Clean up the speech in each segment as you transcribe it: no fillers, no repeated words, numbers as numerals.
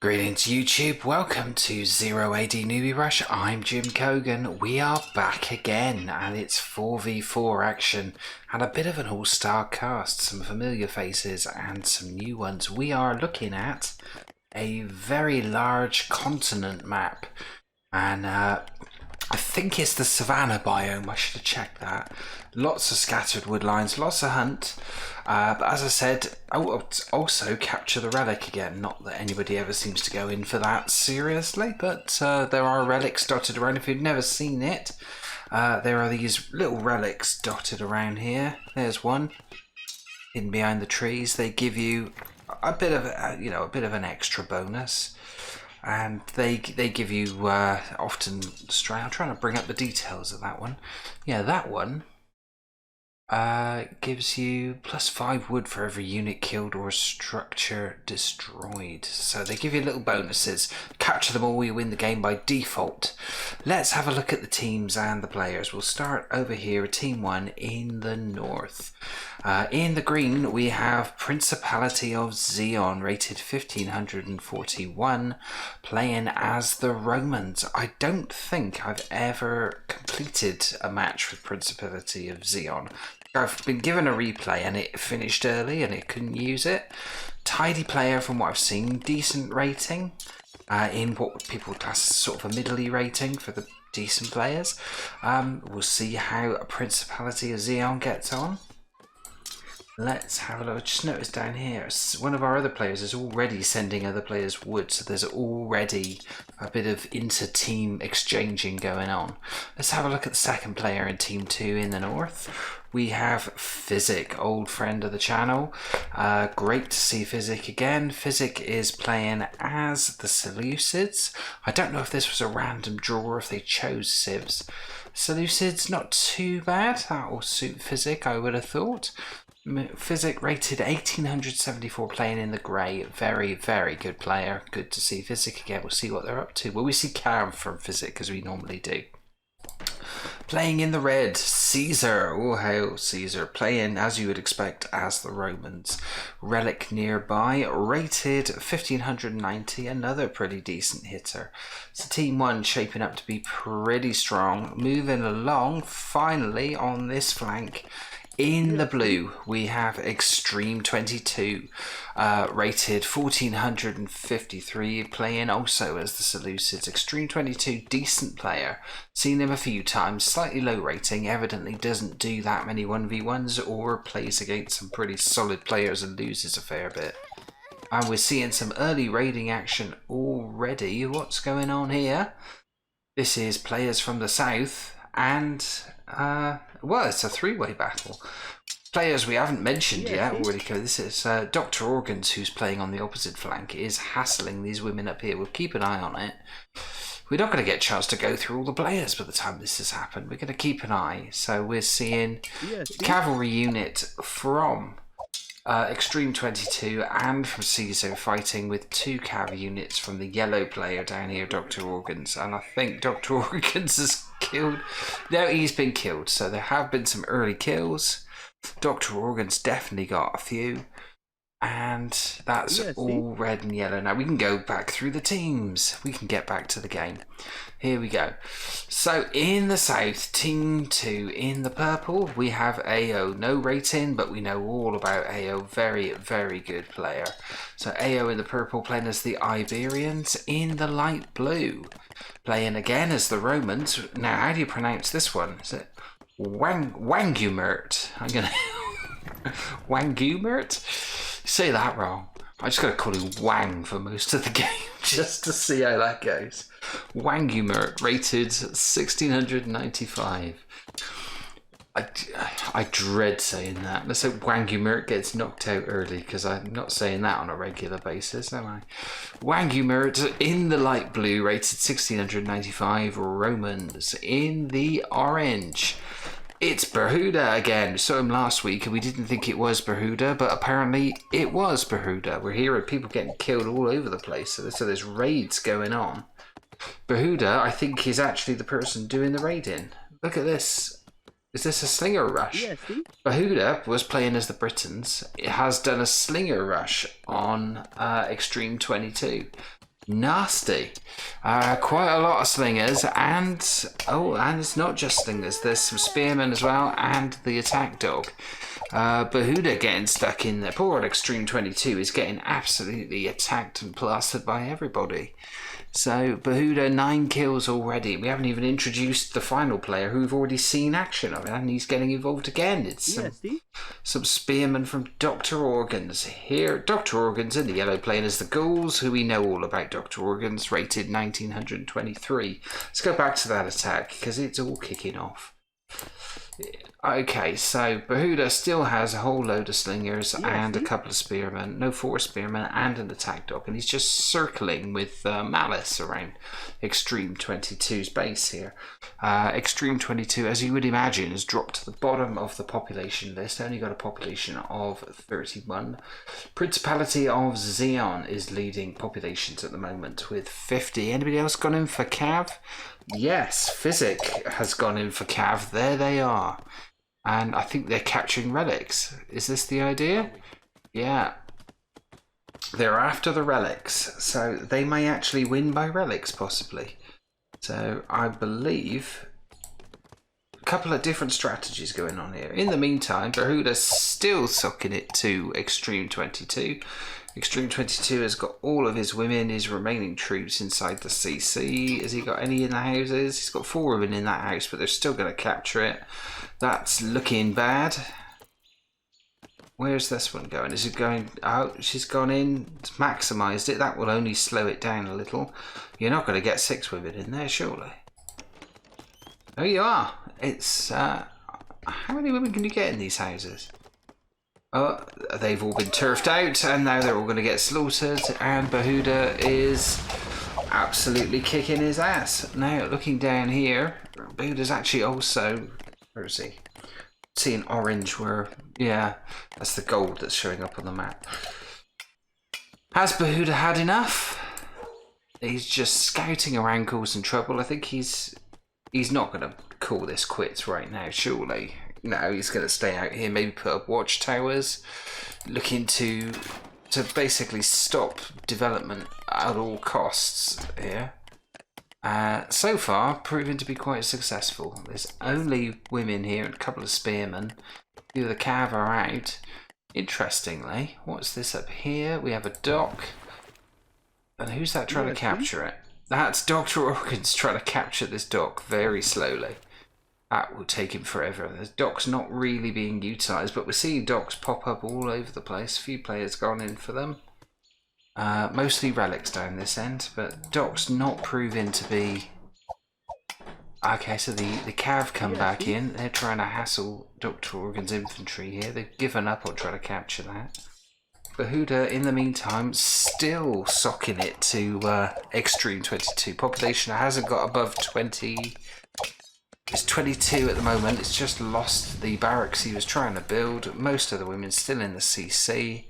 Greetings YouTube, welcome to 0AD Newbie Rush. I'm Jim Kogan. We are back again and it's 4v4 action and a bit of an all-star cast, some familiar faces and some new ones. We are looking at a very large continent map and I think it's the Savannah biome. I should have checked that. Lots of scattered wood lines, lots of hunt. But as I said, also capture the relic again. Not that anybody ever seems to go in for that seriously, but there are relics dotted around. If you've never seen it, there are these little relics dotted around here. There's one hidden behind the trees. They give you a bit of a bit of an extra bonus. And they give you often straight. I'm trying to bring up the details of that one. Yeah, that one gives you +5 wood for every unit killed or structure destroyed. So they give you little bonuses. Capture them all, you win the game by default. Let's have a look at the teams and the players. We'll start over here, team 1 in the north. In the green we have Principality of Zeon, rated 1541, playing as the Romans. I don't think I've ever completed a match with Principality of Zeon. I've been given a replay and it finished early and it couldn't use it. Tidy player from what I've seen, decent rating in what people class as sort of a middly rating for the decent players. We'll see how a Principality of Zeon gets on. Let's have a look. Just notice down here, one of our other players is already sending other players wood, so there's already a bit of inter-team exchanging going on. Let's have a look at the second player in Team 2 in the north. We have Physic, old friend of the channel. Great to see Physic again. Physic is playing as the Seleucids. I don't know if this was a random draw or if they chose Civs. Seleucids, not too bad. That will suit Physic, I would have thought. Physic rated 1874, playing in the grey. Very, very good player. Good to see Physic again. We'll see what they're up to. Well, we see Cam from Physic as we normally do. Playing in the red, Caesar. Oh, hail Caesar. Playing, as you would expect, as the Romans. Relic nearby, rated 1590. Another pretty decent hitter. So Team 1 shaping up to be pretty strong. Moving along, finally, on this flank. In the blue, we have Extreme 22, rated 1453, playing also as the Seleucids. Extreme 22, decent player. Seen him a few times, slightly low rating, evidently doesn't do that many 1v1s or plays against some pretty solid players and loses a fair bit. And we're seeing some early raiding action already. What's going on here? This is players from the south and... well, it's a three-way battle. Players we haven't mentioned yet already. This is Dr. Organs, who's playing on the opposite flank, is hassling these women up here. We'll keep an eye on it. We're not going to get a chance to go through all the players by the time this has happened. We're going to keep an eye. So we're seeing cavalry unit from Extreme 22 and from Caesar fighting with 2 cav units from the yellow player down here, Dr. Organs. And I think Dr. Organs has killed. No, he's been killed. So there have been some early kills. Dr. Organs definitely got a few. And that's all red and yellow. Now we can go back through the teams. We can get back to the game. Here we go. So in the south, Team 2. In the purple, we have AO. No rating, but we know all about AO. Very, very good player. So AO in the purple, playing as the Iberians. In the light blue, playing again as the Romans. Now, how do you pronounce this one? Is it Wangumert? I'm going to... Wangumert? Say that wrong. I just got to call him Wang for most of the game just to see how that goes. Wangumert, rated 1695. I dread saying that. Let's hope Wangumert gets knocked out early, because I'm not saying that on a regular basis, am I? Wangumert in the light blue, rated 1695. Romans in the orange. It's Berhuda again. We saw him last week and we didn't think it was Berhuda, but apparently it was Berhuda. We're hearing people getting killed all over the place, so there's raids going on. Berhuda, I think, is actually the person doing the raiding. Look at this. Is this a slinger rush? Yeah, see? Berhuda was playing as the Britons. It has done a slinger rush on Extreme 22. Nasty. Quite a lot of slingers, and it's not just slingers. There's some spearmen as well, and the attack dog. Behuda getting stuck in there. Poor old Extreme 22 is getting absolutely attacked and plastered by everybody. So Behuda 9 kills already. We haven't even introduced the final player who we've already seen action of, and he's getting involved again. It's some spearmen from Dr. Organs here. Dr. Organs in the yellow playing as the ghouls, who we know all about. Dr. Organs rated 1923. Let's go back to that attack because it's all kicking off. Okay, so Behuda still has a whole load of slingers and a couple of spearmen, no 4 spearmen and an attack dog, and he's just circling with malice around Extreme 22's base here. Extreme 22, as you would imagine, has dropped to the bottom of the population list, only got a population of 31. Principality of Xeon is leading populations at the moment with 50. Anybody else gone in for Cav? Yes, Physic has gone in for Cav. There they are. And I think they're capturing relics. Is this the idea? Yeah. They're after the relics. So they may actually win by relics, possibly. So I believe a couple of different strategies going on here. In the meantime, Behuda's still sucking it to Extreme 22. Extreme 22 has got all of his women, his remaining troops inside the CC. Has he got any in the houses? He's got 4 women in that house, but they're still going to capture it. That's looking bad. Where's this one going? Is it going out? She's gone in, maximised it. That will only slow it down a little. You're not going to get 6 women in there, surely. Oh, you are. It's how many women can you get in these houses? Oh, they've all been turfed out, and now they're all going to get slaughtered, and Behuda is absolutely kicking his ass. Now, looking down here, Behuda's actually also... Where is he? Seeing orange where... Yeah, that's the gold that's showing up on the map. Has Behuda had enough? He's just scouting around, causing trouble. I think he's not going to call this quits right now, surely. No, he's going to stay out here, maybe put up watchtowers, looking to basically stop development at all costs here. So far, proven to be quite successful. There's only women here and a couple of spearmen. A few of the cav are out. Interestingly, what's this up here? We have a dock. And who's that trying to capture it? That's Dr. Organs trying to capture this dock very slowly. That will take him forever. The dock's not really being utilised, but we're seeing docks pop up all over the place. A few players gone in for them. Mostly relics down this end, but docks not proven to be... Okay, so the cav come back in. They're trying to hassle Dr. Organs' infantry here. They've given up on trying to capture that. Behuda, in the meantime, still socking it to Extreme 22. Population hasn't got above 20... It's 22 at the moment. It's just lost the barracks he was trying to build. Most of the women still in the CC.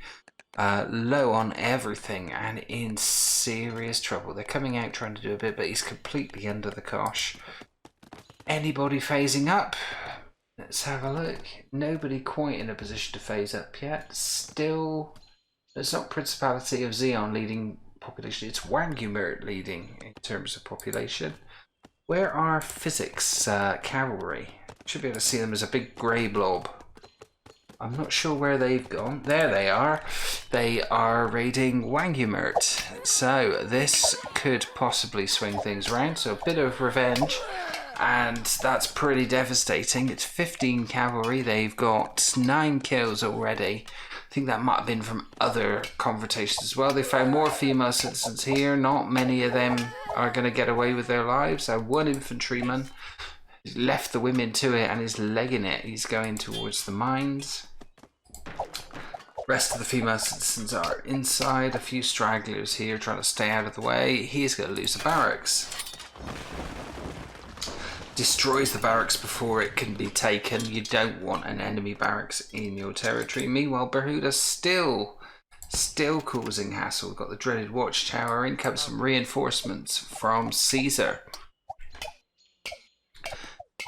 Low on everything and in serious trouble. They're coming out trying to do a bit, but he's completely under the cosh. Anybody phasing up? Let's have a look. Nobody quite in a position to phase up yet. Still, it's not Principality of Xeon leading population. It's Wangumert leading in terms of population. Where are Physics cavalry? Should be able to see them as a big grey blob. I'm not sure where they've gone. There they are. They are raiding Wangumert. So this could possibly swing things around. So a bit of revenge. And that's pretty devastating. It's 15 cavalry. They've got 9 kills already. I think that might have been from other conversations as well. They found more female citizens here. Not many of them are going to get away with their lives. So one infantryman left the women to it and is legging it. He's going towards the mines. Rest of the female citizens are inside. A few stragglers here trying to stay out of the way. He's going to lose the barracks. Destroys the barracks before it can be taken. You don't want an enemy barracks in your territory. Meanwhile, Behuda's still causing hassle. We've got the dreaded watchtower. In comes some reinforcements from Caesar.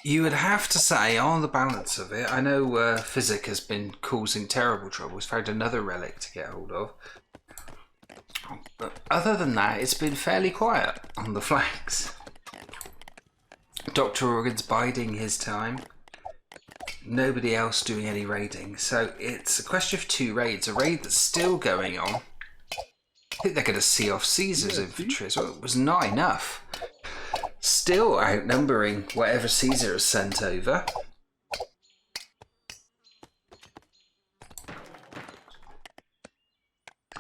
You would have to say, on the balance of it, I know Physic has been causing terrible trouble. He's found another relic to get hold of. other than that, it's been fairly quiet on the flanks. Dr. Organ's biding his time. Nobody else doing any raiding. So it's a question of 2 raids. A raid that's still going on. I think they're going to see off Caesar's infantry as well. It was not enough. Still outnumbering whatever Caesar has sent over.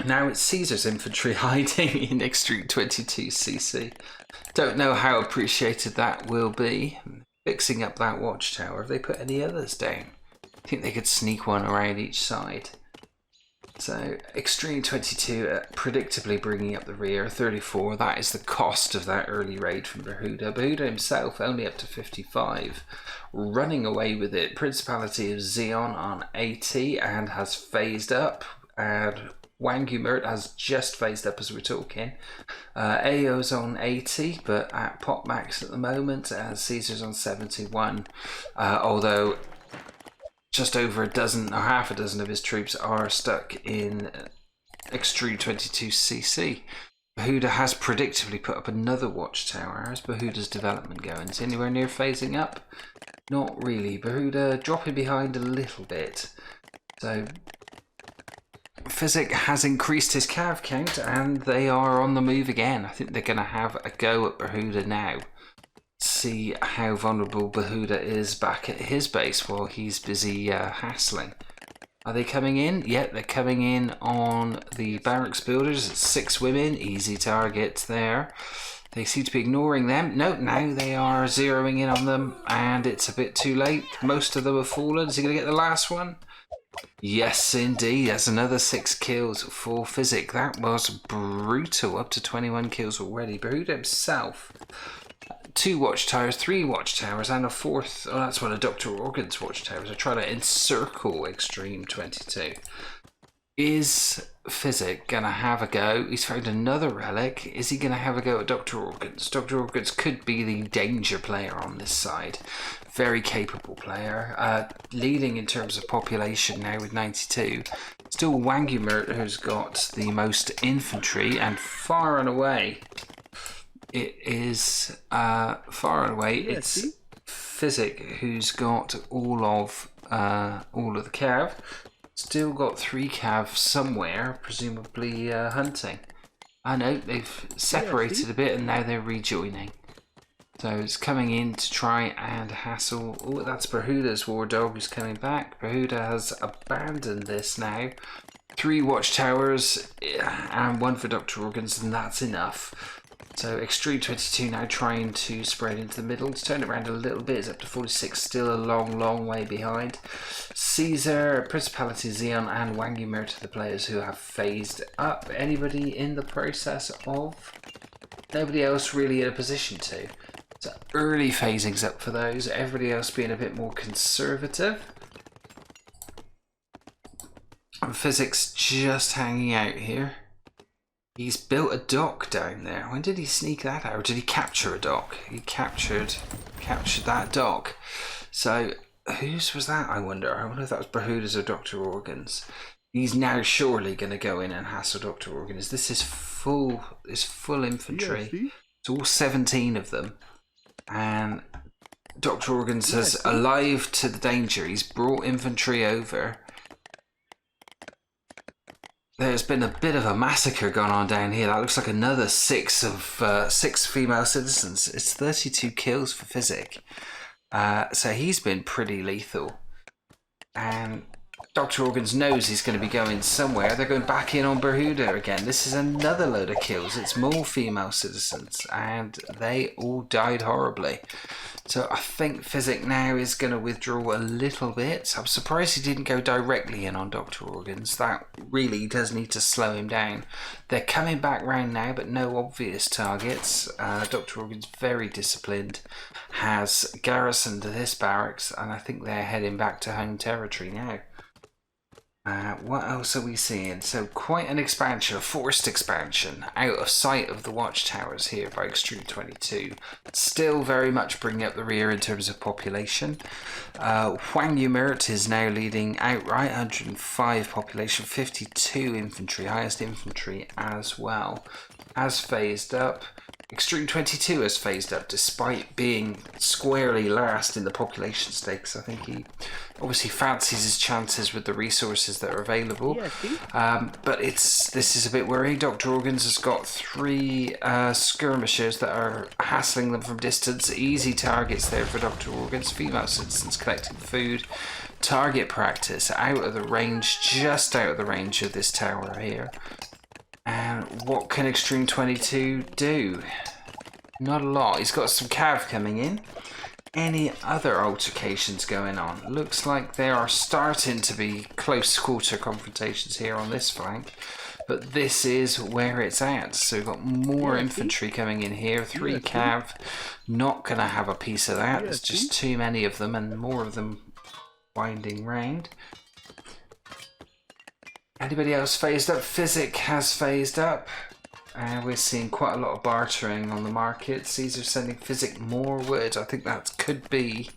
Now it's Caesar's infantry hiding in Extreme 22cc. Don't know how appreciated that will be. Fixing up that watchtower. Have they put any others down? I think they could sneak one around each side. So Extreme 22 predictably bringing up the rear. 34, that is the cost of that early raid from Behuda. Behuda himself only up to 55. Running away with it. Principality of Xeon on 80 and has phased up. And Wangumert has just phased up as we're talking. AO's on 80, but at pot max at the moment, as Caesar's on 71. Although just over a dozen or half a dozen of his troops are stuck in Extreme 22cc. Behuda has predictably put up another watchtower. How's Behuda's development going? Is he anywhere near phasing up? Not really. Behuda dropping behind a little bit. So Physic has increased his cav count and they are on the move again. I think they're going to have a go at Behuda now. See how vulnerable Behuda is back at his base while he's busy hassling. Are they coming in? Yeah, they're coming in on the barracks builders. It's 6 women, easy targets there. They seem to be ignoring them. No, now they are zeroing in on them and it's a bit too late. Most of them have fallen. Is he going to get the last one? Yes, indeed. That's another 6 kills for Physic. That was brutal. Up to 21 kills already. Behuda himself. 2 watchtowers, 3 watchtowers, and a 4th. Oh, that's one of Dr. Organ's watchtowers. I try to encircle Extreme 22. Is Physic going to have a go? He's found another relic. Is he going to have a go at Dr. Organs? Dr. Organs could be the danger player on this side. Very capable player. Leading in terms of population now with 92. Still Wangumert who's got the most infantry, and far and away it is it's Physic who's got all of the cav. Still got 3 cav somewhere, presumably hunting. I know they've separated a bit and now they're rejoining. So it's coming in to try and hassle. Oh, that's Behuda's war dog who's coming back. Behuda has abandoned this now. 3 watchtowers and 1 for Dr. Organs, and that's enough. So Extreme 22 now trying to spread into the middle. To turn it around a little bit, it's up to 46, still a long way behind. Caesar, Principality Xeon and Wangumert are the players who have phased up. Anybody in the process of? Nobody else really in a position to. So early phasings up for those. Everybody else being a bit more conservative. And Physics just hanging out here. He's built a dock down there. When did he sneak that out? Or did he capture a dock? He captured that dock. So whose was that, I wonder? I wonder if that was Behuda's or Dr. Organ's. He's now surely going to go in and hassle Dr. Organ's. This is full infantry. Yeah, it's all 17 of them. And Dr. Organ's says alive to the danger. He's brought infantry over. There's been a bit of a massacre going on down here. That looks like another 6 female citizens. It's 32 kills for Physic. So he's been pretty lethal. And Dr. Organs knows he's going to be going somewhere. They're going back in on Behuda again. This is another load of kills. It's more female citizens. And they all died horribly. So I think Physic now is going to withdraw a little bit. I'm surprised he didn't go directly in on Dr. Organs. That really does need to slow him down. They're coming back round now, but no obvious targets. Dr. Organs, very disciplined, has garrisoned this barracks, and I think they're heading back to home territory now. What else are we seeing? So quite an expansion, a forced expansion, out of sight of the watchtowers here by Extreme 22. Still very much bringing up the rear in terms of population. Huang Yumert is now leading outright, 105 population, 52 infantry, highest infantry as well. Has phased up. Extreme 22 has phased up despite being squarely last in the population stakes. I think he obviously fancies his chances with the resources that are available. But this is a bit worrying. Dr. Organs has got 3 skirmishers that are hassling them from distance. Easy targets there for Dr. Organs. Female citizens collecting food. Target practice out of the range, just out of the range of this tower here. And what can Extreme 22 do? Not a lot. He's got some cav coming in. Any other altercations going on? Looks like there are starting to be close quarter confrontations here on this flank. But this is where it's at. So we've got more infantry coming in here. 3 cav. Not going to have a piece of that. There's just too many of them and more of them winding round. Anybody else phased up? Physic has phased up. And we're seeing quite a lot of bartering on the market. Caesar sending Physic more wood. I think that could be...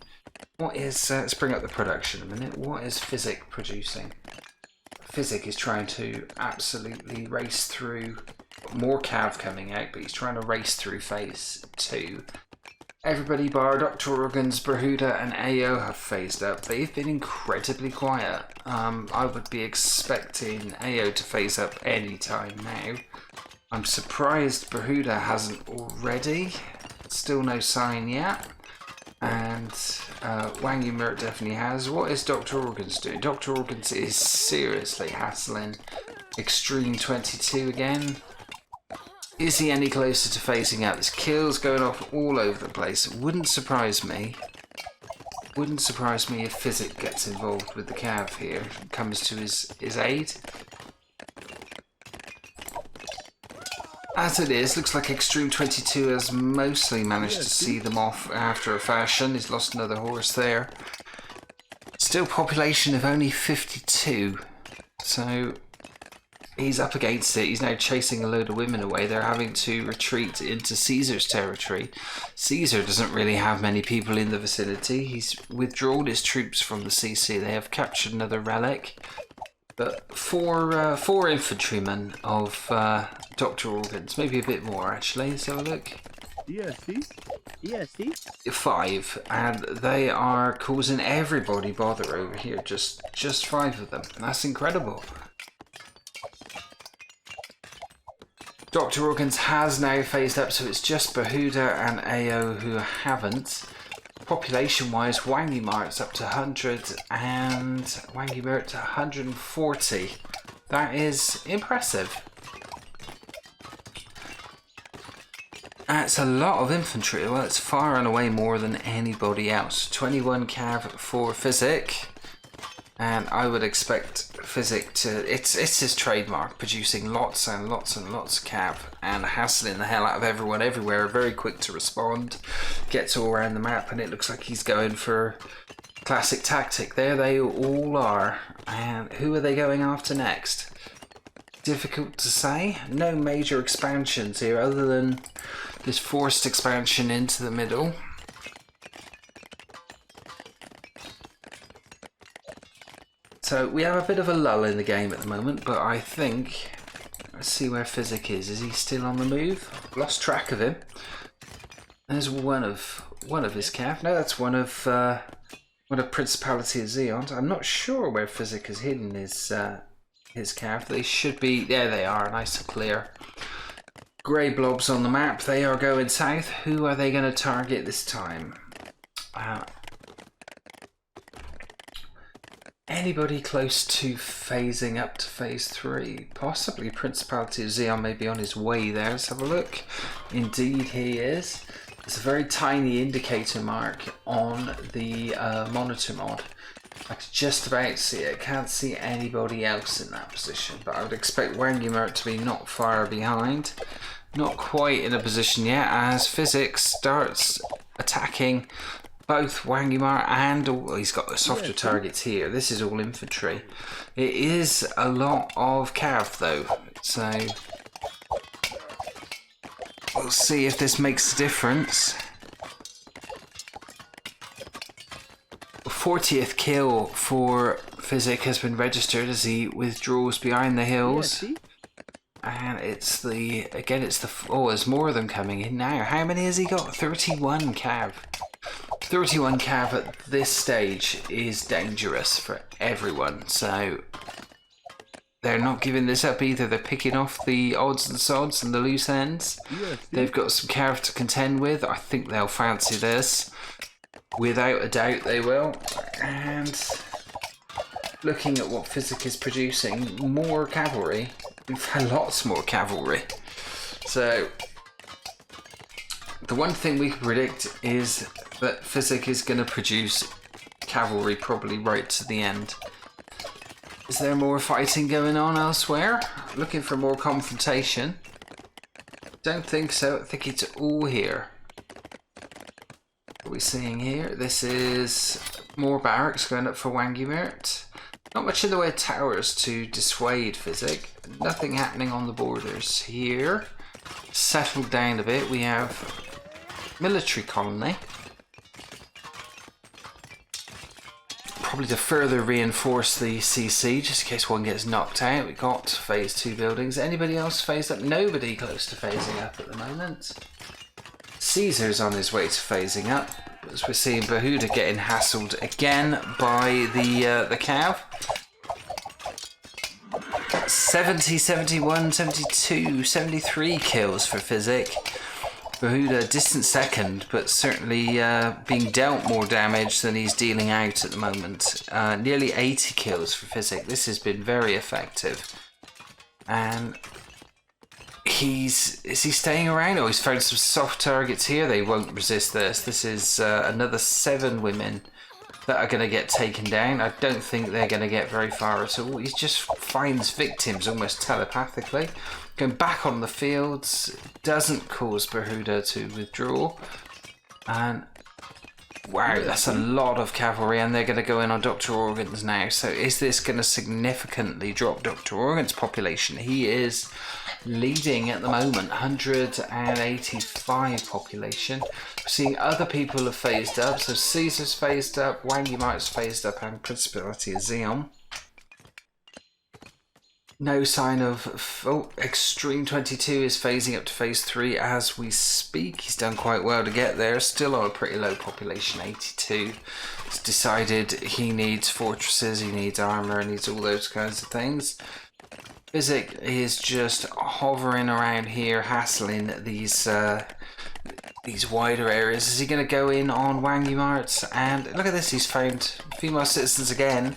What is... let's bring up the production a minute. What is Physic producing? Physic is trying to absolutely race through... More cav coming out, but he's trying to race through phase 2. Everybody bar Dr. Organs, Berhuda and AO have phased up. They've been incredibly quiet. I would be expecting AO to phase up any time now. I'm surprised Berhuda hasn't already. Still no sign yet. And Wang Yumert definitely has. What is Dr. Organs doing? Dr. Organs is seriously hassling Extreme 22 again. Is he any closer to phasing out? There's kills going off all over the place. It wouldn't surprise me. Wouldn't surprise me if Physic gets involved with the cav here. Comes to his aid. As it is, looks like Extreme 22 has mostly managed to see them off after a fashion. He's lost another horse there. Still population of only 52. So... he's up against it. He's now chasing a load of women away. They're having to retreat into Caesar's territory. Caesar doesn't really have many people in the vicinity. He's withdrawn his troops from the CC. They have captured another relic. But four infantrymen of Dr. Organs. Maybe a bit more, actually. Let's have a look. Yes. 5. And they are causing everybody bother over here. Just 5 of them. That's incredible. Dr. Organs has now phased up, so it's just Berhuda and AO who haven't. Population-wise, Wang Yumart's up to 100 and Wang Yumert to 140. That is impressive. That's a lot of infantry. Well, it's far and away more than anybody else. 21 cav for Physic. And I would expect Physic to... It's his trademark, producing lots and lots and lots of cav and hassling the hell out of everyone everywhere. Very quick to respond. Gets all around the map and it looks like he's going for classic tactic. There they all are. And who are they going after next? Difficult to say. No major expansions here other than this forced expansion into the middle. So we have a bit of a lull in the game at the moment, but I think... Let's see where Physic is. Is he still on the move? I've lost track of him. There's one of his cav. No, that's one of Principality of Zeon. I'm not sure where Physic has hidden his cav. They should be... There they are, nice and clear. Grey blobs on the map. They are going south. Who are they going to target this time? Anybody close to phasing up to phase 3? Possibly Principality of Zeon may be on his way there. Let's have a look. Indeed he is. It's a very tiny indicator mark on the monitor mod. I can just about see it. I can't see anybody else in that position, but I would expect Wang Yumert to be not far behind. Not quite in a position yet as Physics starts attacking both Wangimar and he's got the softer targets here. This is all infantry. It is a lot of cav though, so we'll see if this makes a difference. 40th kill for Physic has been registered as he withdraws behind the hills. And it's the, again, it's the, oh, there's more of them coming in now. How many has he got? 31 cav. 31 cav at this stage is dangerous for everyone. So they're not giving this up either. They're picking off the odds and sods and the loose ends. They've got some cav to contend with. I think they'll fancy this. Without a doubt they will. And looking at what Physic is producing, more cavalry. We've had lots more cavalry. So the one thing we can predict is that Physic is going to produce cavalry probably right to the end. Is there more fighting going on elsewhere? Looking for more confrontation? Don't think so. I think it's all here. What are we seeing here? This is more barracks going up for Wangimert. Not much in the way of towers to dissuade Physic. Nothing happening on the borders here. Settled down a bit. We have military colony. Probably to further reinforce the CC, just in case one gets knocked out. We got phase 2 buildings. Anybody else phased up? Nobody close to phasing up at the moment. Caesar's on his way to phasing up. As we're seeing Behuda getting hassled again by the cav. 70, 71, 72, 73 kills for Physic. Behuda distant second, but certainly being dealt more damage than he's dealing out at the moment. Nearly 80 kills for Physic. This has been very effective. And is he staying around? Oh, he's found some soft targets here. They won't resist this. This is another 7 women that are going to get taken down. I don't think they're going to get very far at all. He just finds victims almost telepathically. Going back on the fields doesn't cause Behuda to withdraw. And wow, that's a lot of cavalry, and they're going to go in on Dr. Organs now. So is this going to significantly drop Dr. Organs' population? He is leading at the moment, 185 population. We're seeing other people have phased up. So Caesar's phased up, Wangimart's phased up, and Principality of Xeon. No sign of... Oh, Extreme 22 is phasing up to phase 3 as we speak. He's done quite well to get there. Still on a pretty low population, 82. He's decided he needs fortresses, he needs armor, he needs all those kinds of things. Physic is just hovering around here, hassling these wider areas. Is he going to go in on Wangimart? And look at this, he's found female citizens again.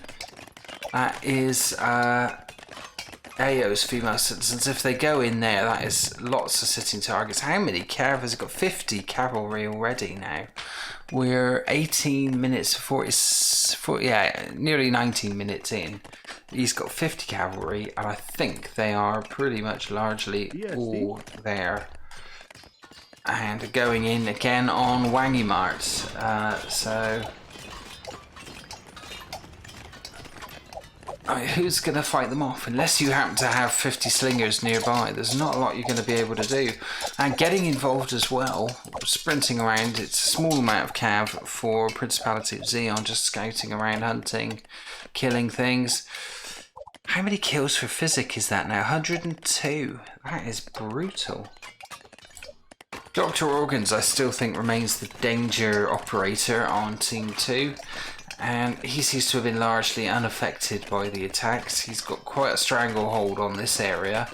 That is... Ao's female citizens. If they go in there, that is lots of sitting targets. How many cav has got? 50 cavalry already now. We're 18 minutes 40, yeah, nearly 19 minutes in. He's got 50 cavalry, and I think they are pretty much largely all there. And going in again on Wangimart. So I mean, who's going to fight them off? Unless you happen to have 50 slingers nearby, there's not a lot you're going to be able to do. And getting involved as well, sprinting around, it's a small amount of cav for Principality of Xeon, just scouting around, hunting, killing things. How many kills for Physic is that now? 102. That is brutal. Dr. Organs, I still think, remains the danger operator on Team 2. And he seems to have been largely unaffected by the attacks. He's got quite a stranglehold on this area.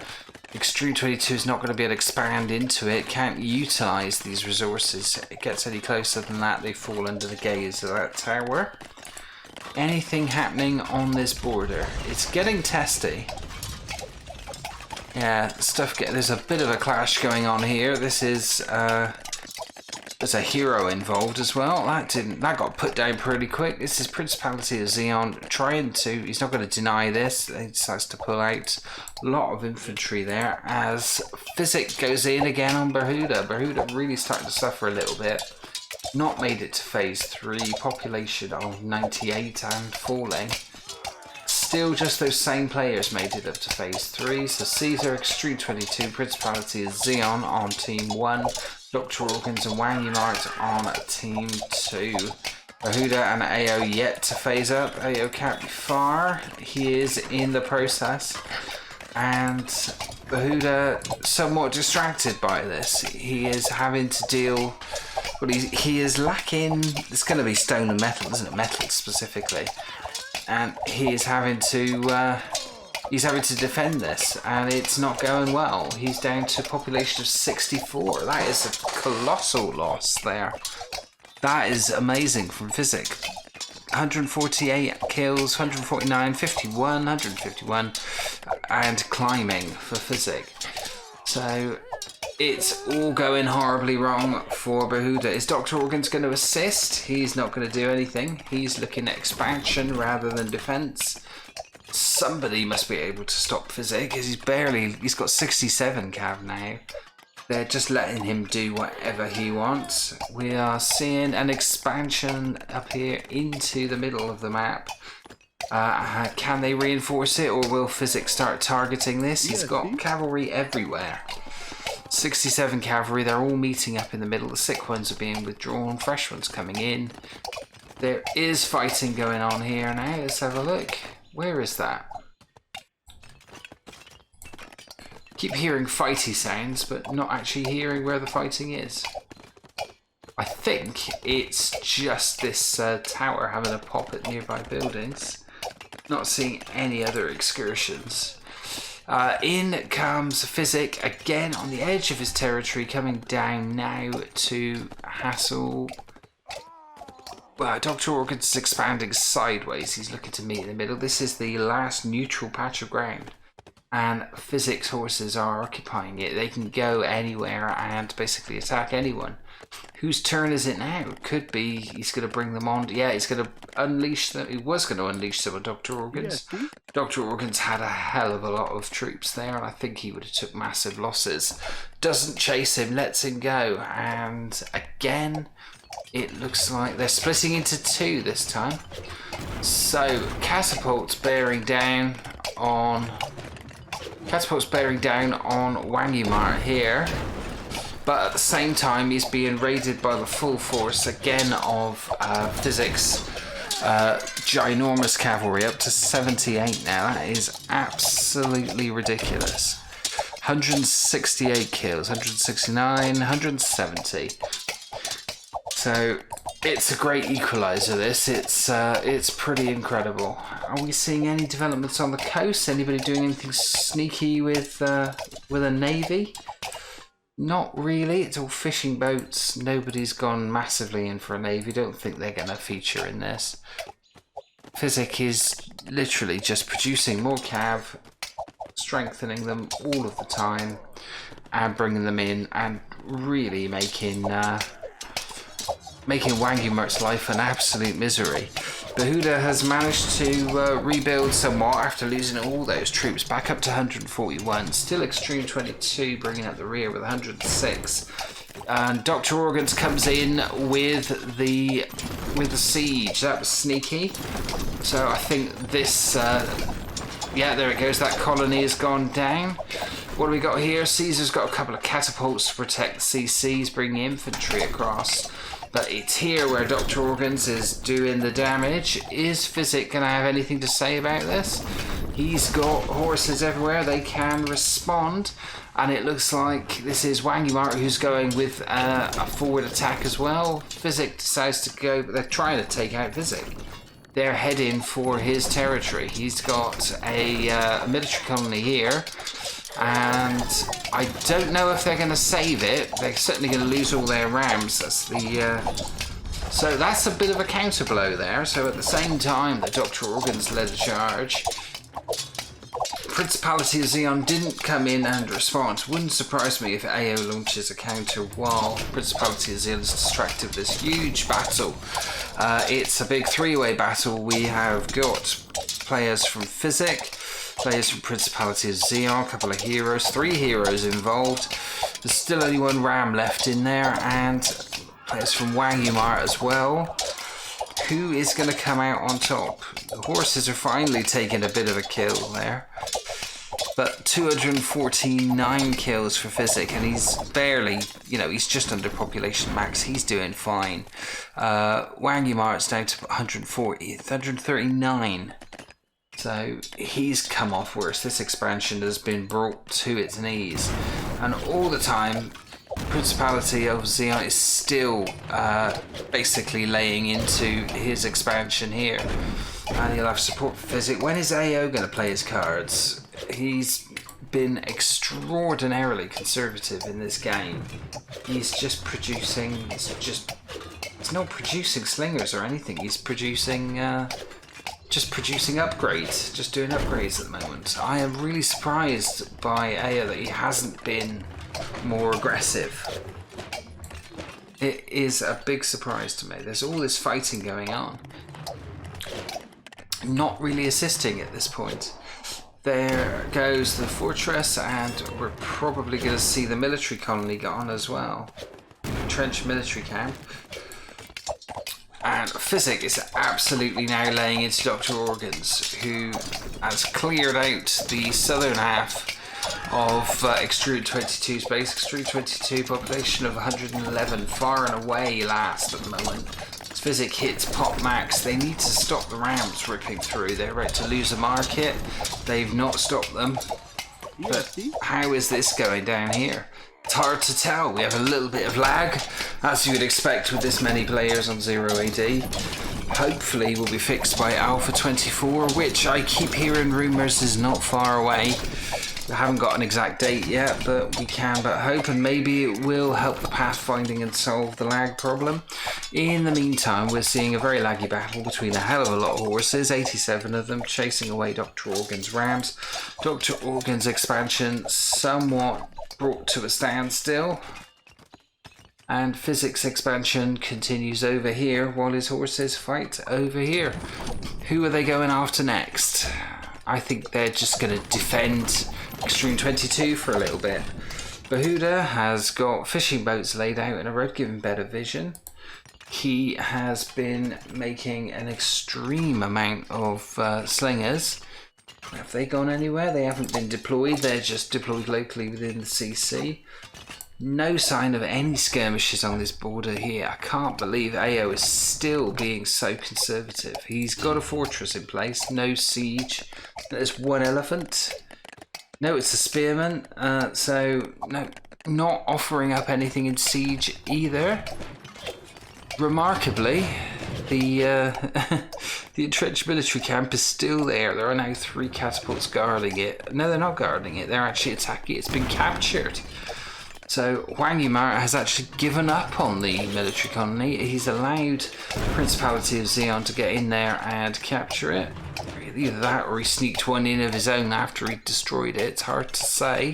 Extreme 22 is not going to be able to expand into it, can't utilise these resources. If it gets any closer than that, they fall under the gaze of that tower. Anything happening on this border? It's getting testy. Yeah, there's a bit of a clash going on here. This is... there's a hero involved as well. That got put down pretty quick. This is Principality of Xeon trying to... He's not going to deny this. He decides to pull out a lot of infantry there as Physic goes in again on Behuda. Behuda really starting to suffer a little bit. not made it to phase 3, population of 98 and falling. Still just those same players made it up to phase 3. So Caesar, Extreme 22, Principality is Xeon on team 1, Dr. Organs and Wang Yimart on team 2. Bahuda and AO yet to phase up. AO can't be far. He is in the process. And Bahuda somewhat distracted by this. He is having to deal... Well, he is lacking... It's going to be stone and metal, isn't it? Metal specifically. And he is having to... he's having to defend this, and it's not going well. He's down to a population of 64. That is a colossal loss there. That is amazing from Physic. 148 kills, 149, 51, 151, and climbing for Physic. So it's all going horribly wrong for Bahuda. Is Dr. Organs going to assist? He's not going to do anything. He's looking at expansion rather than defense. Somebody must be able to stop Physic, because he's got 67 cav now. They're just letting him do whatever he wants. We are seeing an expansion up here into the middle of the map. Can they reinforce it, or will Physic start targeting this? He's got cavalry everywhere. 67 cavalry, they're all meeting up in the middle. The sick ones are being withdrawn, fresh ones coming in. There is fighting going on here now. Let's have a look. Where is that? Keep hearing fighty sounds, but not actually hearing where the fighting is. I think it's just this tower having a pop at nearby buildings. Not seeing any other excursions. In comes Physic again on the edge of his territory, coming down now to hassle. Well, Dr. Organs is expanding sideways. He's looking to meet in the middle. This is the last neutral patch of ground. And Physic's horses are occupying it. They can go anywhere and basically attack anyone. Whose turn is it now? Could be he's going to bring them on. Yeah, he's going to unleash them. He was going to unleash some of Dr. Organs. Yeah, Dr. Organs had a hell of a lot of troops there, and I think he would have took massive losses. Doesn't chase him, lets him go. And again, it looks like they're splitting into two this time. So, Catapult's bearing down on Wangumar here, but at the same time he's being raided by the full force again of Physics ginormous cavalry, up to 78 now. That is absolutely ridiculous. 168 kills, 169, 170. So it's a great equalizer, this. It's pretty incredible. Are we seeing any developments on the coast? Anybody doing anything sneaky with a navy? Not really. It's all fishing boats. Nobody's gone massively in for a navy. Don't think they're going to feature in this. Physic is literally just producing more cav, strengthening them all of the time, and bringing them in, and really making Wangumart's life an absolute misery. Bahuda has managed to rebuild somewhat after losing all those troops, back up to 141. Still Extreme 22 bringing up the rear with 106. And Dr. Organs comes in with the siege. That was sneaky. So I think this... yeah, there it goes. That colony has gone down. What do we got here? Caesar's got a couple of catapults to protect the CCs, bringing infantry across. But it's here where Dr. Organs is doing the damage. Is Physic going to have anything to say about this? He's got horses everywhere. They can respond. And it looks like this is Wangumart who's going with a forward attack as well. Physic decides to go, but they're trying to take out Physic. They're heading for his territory. He's got a military colony here. And I don't know if they're going to save it. They're certainly going to lose all their rams. So that's a bit of a counter blow there. So at the same time that Dr. Organs led a charge, Principality of Xeon didn't come in and respond. Wouldn't surprise me if AO launches a counter while Principality of Xeon is distracted with this huge battle. It's a big three-way battle. We have got players from Physic, players from Principality of Xeon, a couple of heroes, 3 heroes involved. There's still only 1 ram left in there, and Players from Wangumar as well. Who is going to come out on top? The horses are finally taking a bit of a kill there. But 249 kills for Physic, and he's barely, he's just under population max. He's doing fine. Wangumar is down to 139. So he's come off worse. This expansion has been brought to its knees. And all the time, Principality of Xeon is still basically laying into his expansion here. And he'll have support for Physic. When is AO going to play his cards? He's been extraordinarily conservative in this game. He's just producing... He's not producing slingers or anything. He's producing... just producing upgrades, just doing upgrades at the moment. I am really surprised by AO that he hasn't been more aggressive. It is a big surprise to me. There's all this fighting going on. Not really assisting at this point. There goes the fortress, and we're probably going to see the military colony gone as well. Trench military camp. And Physic is absolutely now laying into Dr. Organs, who has cleared out the southern half of Extrude 22's base. Extrude 22 population of 111, far and away last at the moment. As Physic hits pop max, they need to stop the ramps ripping through. They're about to lose a market. They've not stopped them. But how is this going down here? It's hard to tell. We have a little bit of lag, as you would expect with this many players on 0 AD. Hopefully will be fixed by Alpha 24, which I keep hearing rumours is not far away. We haven't got an exact date yet, but we can but hope, and maybe it will help the pathfinding and solve the lag problem. In the meantime, we're seeing a very laggy battle between a hell of a lot of horses, 87 of them, chasing away Dr. Organ's rams. Dr. Organ's expansion somewhat brought to a standstill, and Physics expansion continues over here while his horses fight over here. Who are they going after next? I think they're just going to defend Extreme 22 for a little bit. Bahuda has got fishing boats laid out in a road, giving better vision. He has been making an extreme amount of slingers. Have they gone anywhere? They haven't been deployed. They're just deployed locally within the CC. No sign of any skirmishes on this border here. I can't believe AO is still being so conservative. He's got a fortress in place. No siege. There's one elephant. No, it's a spearman. So, no, not offering up anything in siege either. Remarkably, the entrenched military camp is still there. There are now 3 catapults guarding it. No, they're not guarding it. They're actually attacking it. It's been captured. So Wangumar has actually given up on the military colony. He's allowed Principality of Xeon to get in there and capture it. Either that or he sneaked one in of his own after he destroyed it. It's hard to say.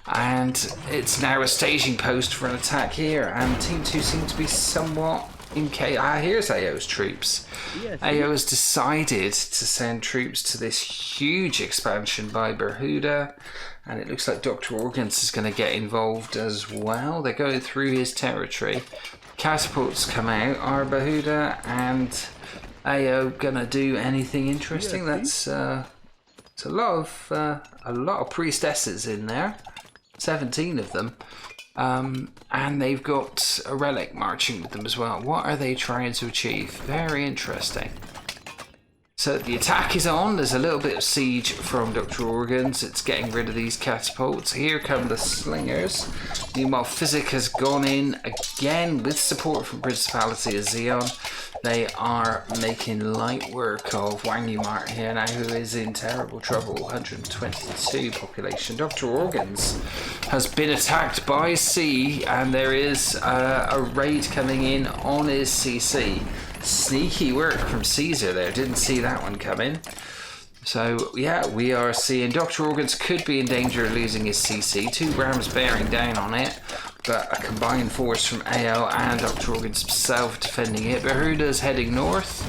And it's now a staging post for an attack here, and Team 2 seem to be somewhat in chaos. Here's AO's troops. Yes, AO has decided to send troops to this huge expansion by Berhuda, and it looks like Dr. Organs is going to get involved as well. They're going through his territory. Catapults come out. Are Berhuda and AO going to do anything interesting? Yes, it's a lot of priestesses in there. 17 of them, and they've got a relic marching with them as well. What are they trying to achieve? Very interesting. So the attack is on. There's a little bit of siege from Dr. Organs. It's getting rid of these catapults. Here come the slingers. Meanwhile, Physic has gone in again with support from Principality of Xeon. They are making light work of Wangumar here now, who is in terrible trouble. 122 population. Dr. Organs has been attacked by C, and there is a raid coming in on his CC. Sneaky work from Caesar there. Didn't see that one coming. So yeah, we are seeing Dr. Organs could be in danger of losing his CC. 2 rams bearing down on it, but a combined force from AO and Dr. Organs himself defending it. Berhuda's heading north,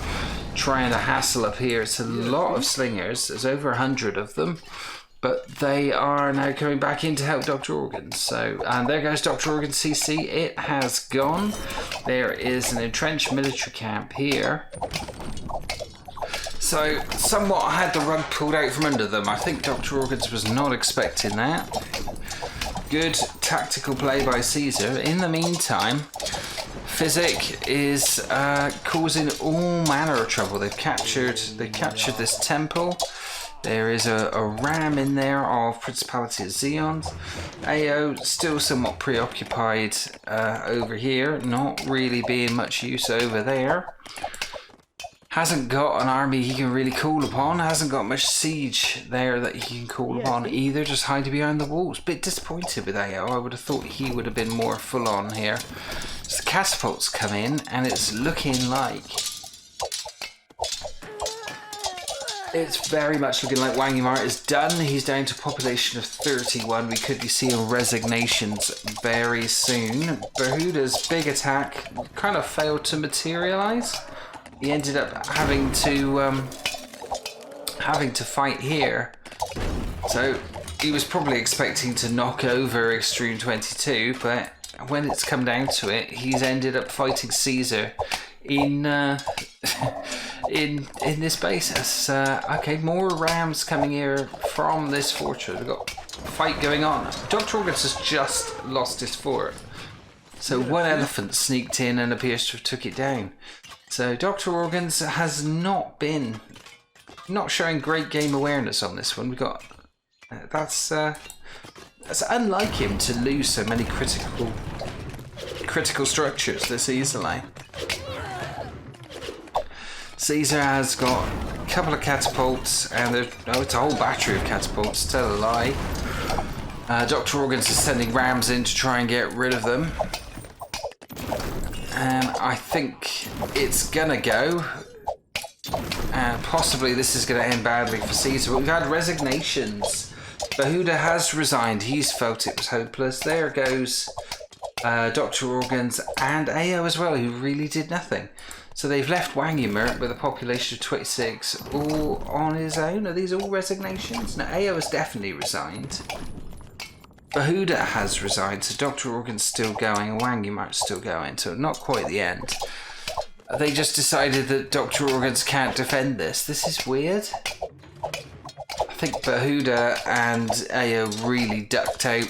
trying to hassle up here. It's a lot of slingers. There's over 100 of them, but they are now coming back in to help Dr. Organs. So, and there goes Dr. Organs CC. It has gone. There is an entrenched military camp here. So, somewhat had the rug pulled out from under them. I think Dr. Organs was not expecting that. Good tactical play by Caesar. In the meantime, Physic is causing all manner of trouble. They've captured this temple. There is a ram in there of Principality of Zeons. AO still somewhat preoccupied over here, not really being much use over there. Hasn't got an army he can really call upon. Hasn't got much siege there that he can call upon either. Just hiding behind the walls. Bit disappointed with AO. I would have thought he would have been more full on here. So the catapults come in and it's looking like... It's very much looking like Wangimar is done. He's down to a population of 31. We could be seeing resignations very soon. Behuda's big attack kind of failed to materialize. He ended up having to fight here. So he was probably expecting to knock over Extreme 22, but when it's come down to it, he's ended up fighting Caesar in this base. Okay, more rams coming here from this fortress. We've got a fight going on. Dr. Organs has just lost his fort. So one elephant sneaked in and appears to have took it down. So Dr. Organs has not showing great game awareness on this one. We got that's unlike him to lose so many critical structures this easily. Caesar has got a couple of catapults, and it's a whole battery of catapults. Tell a lie. Dr. Organs is sending rams in to try and get rid of them. And I think it's gonna go. And possibly this is gonna end badly for Caesar. But we've had resignations. Behuda has resigned. He's felt it was hopeless. There goes Dr. Organs and AO as well, who really did nothing. So they've left Wangimur with a population of 26 all on his own. Are these all resignations? No, AO has definitely resigned. Behuda has resigned, so Dr. Organ's still going and Wangimur's still going, so not quite the end. They just decided that Dr. Organs can't defend this. This is weird. I think Behuda and AO really ducked out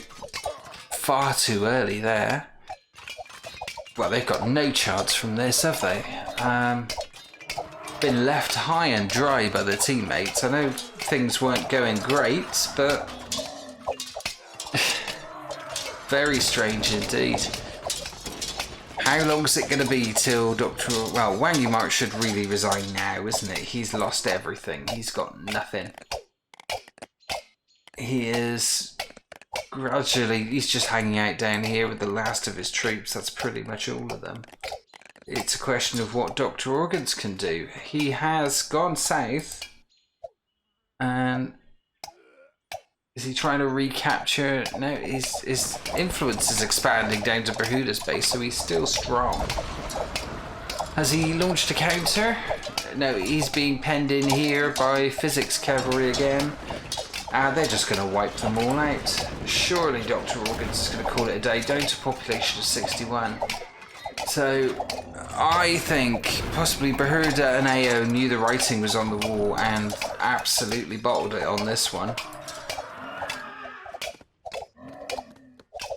far too early there. Well, they've got no chance from this, have they? Been left high and dry by their teammates. I know things weren't going great, but very strange indeed. How long is it going to be till Dr. Well, Wangimar should really resign now, isn't it? He's lost everything. He's got nothing. He is gradually, he's just hanging out down here with the last of his troops. That's pretty much all of them. It's a question of what Dr. Organs can do. He has gone south. And is he trying to recapture? No, his influence is expanding down to Behuda's base, so he's still strong. Has he launched a counter? No, he's being penned in here by Physics Cavalry again. They're just going to wipe them all out. Surely Dr. Organs is going to call it a day, down to a population of 61. So I think possibly Behuda and AO knew the writing was on the wall and absolutely bottled it on this one.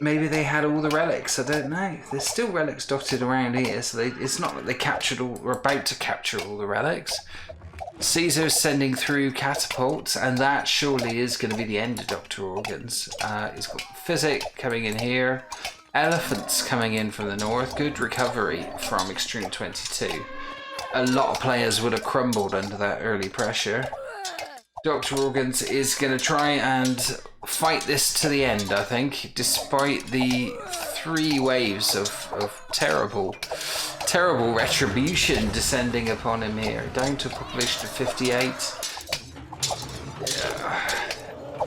Maybe they had all the relics, I don't know. There's still relics dotted around here, so it's not like they captured all, or about to capture all the relics. Caesar's sending through catapults, and that surely is going to be the end of Dr. Organs. He's got Physic coming in here. Elephants coming in from the north. Good recovery from Extreme 22. A lot of players would have crumbled under that early pressure. Dr. Organs is going to try and fight this to the end, I think, despite the 3 waves of terrible retribution descending upon him here. Down to a population of 58.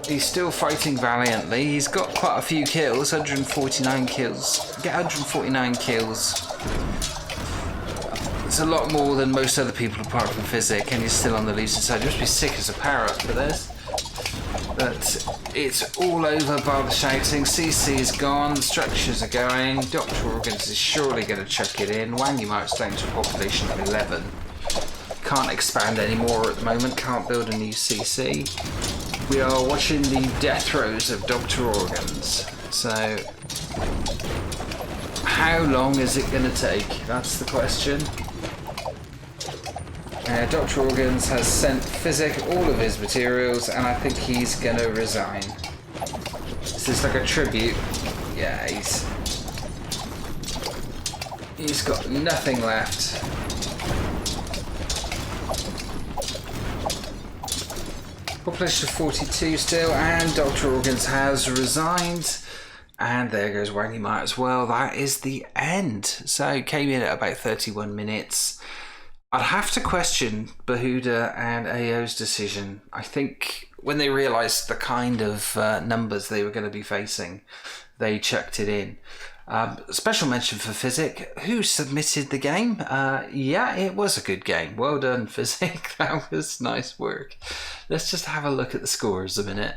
He's still fighting valiantly. He's got quite a few kills, 149 kills. Get 149 kills. It's a lot more than most other people apart from Physic, and he's still on the losing side. He must be sick as a parrot for this. But it's all over by the shouting. CC is gone, the structures are going. Dr. Organs is surely going to chuck it in. Wangy Mark's down to a population of 11. Can't expand anymore at the moment, can't build a new CC. We are watching the death throes of Dr. Organs. So, how long is it going to take? That's the question. Dr. Organs has sent Physic all of his materials, and I think he's going to resign. Is this like a tribute? Yeah, he's got nothing left. Population of 42 still, and Dr. Organs has resigned. And there goes Wangy Mart as well. That is the end. So came in at about 31 minutes. I'd have to question Behuda and AO's decision. I think when they realised the kind of numbers they were going to be facing, they chucked it in. Special mention for Physic, who submitted the game. Yeah, it was a good game. Well done, Physic. That was nice work. Let's just have a look at the scores a minute.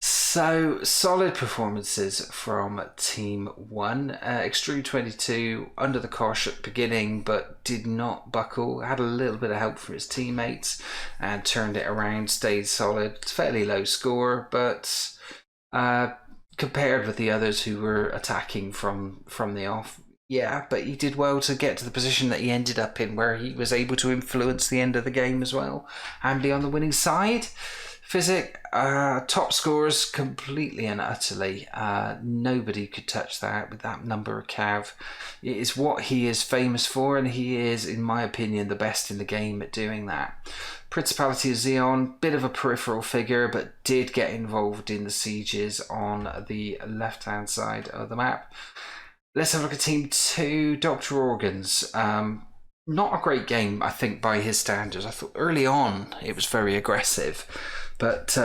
So, solid performances from Team 1. Extrude 22 under the cosh at the beginning, but did not buckle. Had a little bit of help from his teammates and turned it around, stayed solid. Fairly low score, but compared with the others who were attacking from the off, yeah, but he did well to get to the position that he ended up in, where he was able to influence the end of the game as well and be on the winning side. Physic, top scores completely and utterly. Nobody could touch that with that number of cav. It is what he is famous for, and he is, in my opinion, the best in the game at doing that. Principality of Xeon, bit of a peripheral figure, but did get involved in the sieges on the left-hand side of the map. Let's have a look at Team 2, Dr. Organs. Not a great game, I think, by his standards. I thought early on it was very aggressive. But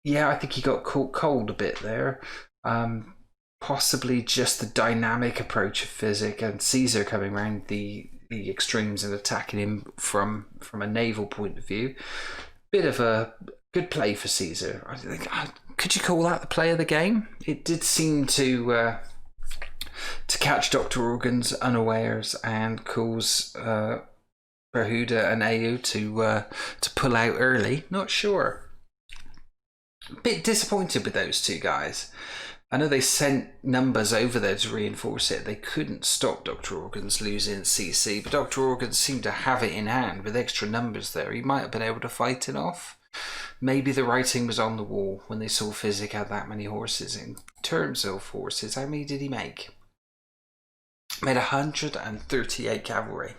yeah, I think he got caught cold a bit there. Possibly just the dynamic approach of Physic and Caesar coming around the extremes and attacking him from a naval point of view. Bit of a good play for Caesar. I think, could you call that the play of the game? It did seem to catch Dr. Organs unawares and cause Behuda and AU to pull out early. Not sure. A bit disappointed with those two guys. I know they sent numbers over there to reinforce it. They couldn't stop Dr. Organs losing CC, but Dr. Organs seemed to have it in hand with extra numbers there. He might have been able to fight it off. Maybe the writing was on the wall when they saw Physic had that many horses. In terms of horses, how many did he make? Made 138 cavalry.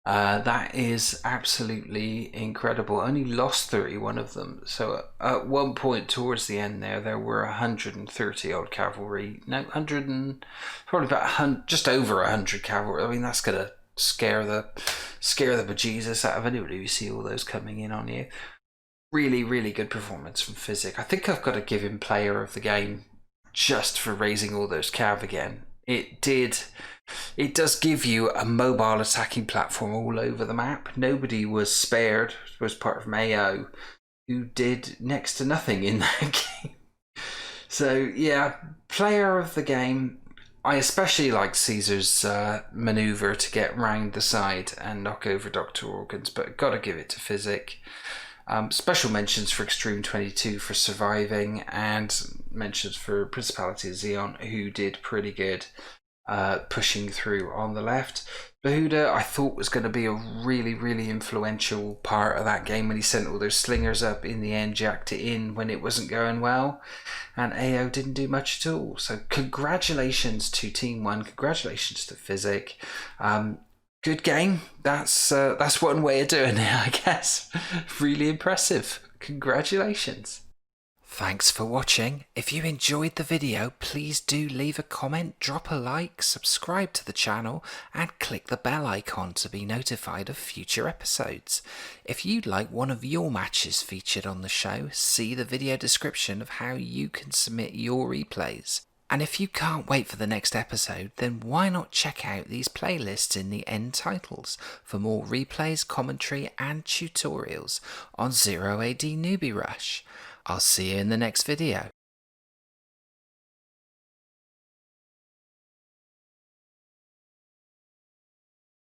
That is absolutely incredible. Only lost 31 of them. So at one point towards the end there were 130 odd cavalry. No, 100 and probably about 100, just over 100 cavalry. I mean, that's gonna scare the bejesus out of anybody who see all those coming in on you. Really, really good performance from Physic. I think I've got to give him player of the game just for raising all those cav again. It does give you a mobile attacking platform all over the map. Nobody was spared, was part of Mayo, who did next to nothing in that game. So yeah, player of the game. I especially like Caesar's manoeuvre to get round the side and knock over Dr. Organs, but got to give it to Physic. Special mentions for Extreme 22 for surviving, and mentions for Principality of Xeon, who did pretty good. Pushing through on the left. Behuda, I thought, was going to be a really, really influential part of that game when he sent all those slingers up. In the end, jacked it in when it wasn't going well. And AO didn't do much at all. So congratulations to Team 1. Congratulations to Physic. Good game. That's one way of doing it, I guess. Really impressive. Congratulations. Thanks for watching. If you enjoyed the video, please do leave a comment, drop a like, subscribe to the channel, and click the bell icon to be notified of future episodes. If you'd like one of your matches featured on the show, see the video description of how you can submit your replays. And if you can't wait for the next episode, then why not check out these playlists in the end titles for more replays, commentary, and tutorials on 0 AD Newbie Rush. I'll see you in the next video.